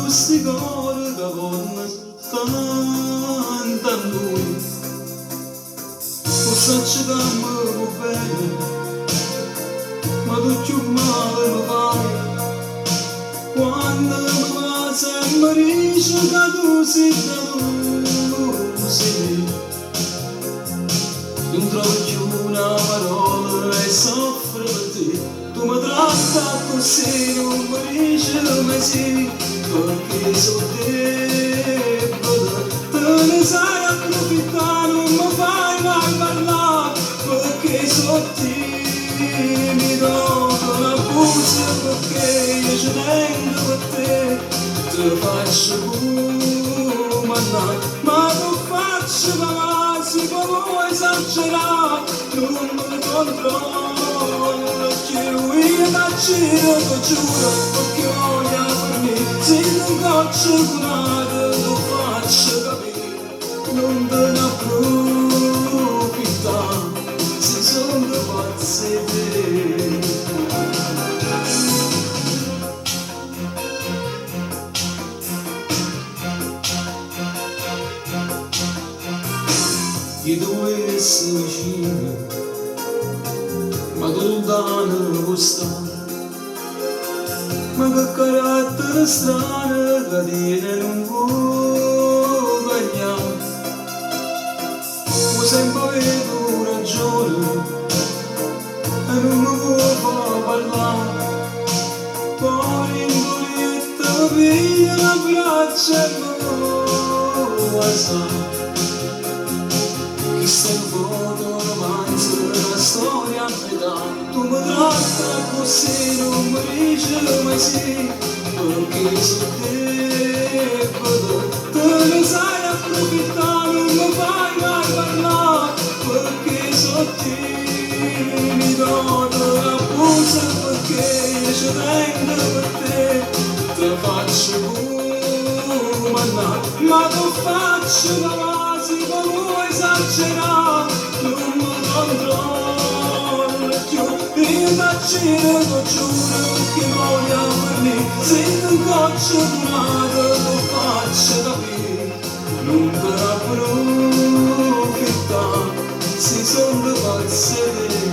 questi cori che vanno cantando lui. Forse ci cambiamo bene, ma tu più male mi fai. Quando mi va sempre dice che tu sei deluso. Non trovo più una parola e soffro per te. Tu mi tratta così, non mi dici mai sì, perché sono debole. Te ne sai approfittare, non mi fai mai parlare, perché sono timido. Non abusi perché io ci tengo per te. Te faccio comandare, ma non faccio parlare, si può esagerare, non mi controllo più. Io t'aggiro, ti giuro, perché voglio per me. Se non faccio curare, lo faccio capire, non te ne approfittare, se sono pazzi te. Io dovevo essere vicino, ma tu lontano vuoi stare. Ma che carattere strano che tiene non vuoi bagnare. Ma sempre avevo ragione e non mi vuoi far parlare. Poi in voletta via la braccia e mi vuoi alzare. Questa è una foto, romanzo, una storia a metà. Tu mi tratta così, non mi dici mai sì, perché sono debole. Te ne sai approfittare, non mi fai mai parlare, perché sono timido. Te la abuso perché io ci tengo per te. Te faccio comandare, ma non faccio parlare, si può esagerare, non mi controllo più. Io t'aggiro, ti giuro, che voglio per me. Se non faccio curare, lo faccio capire, non per approfittare, se sono pazzi te.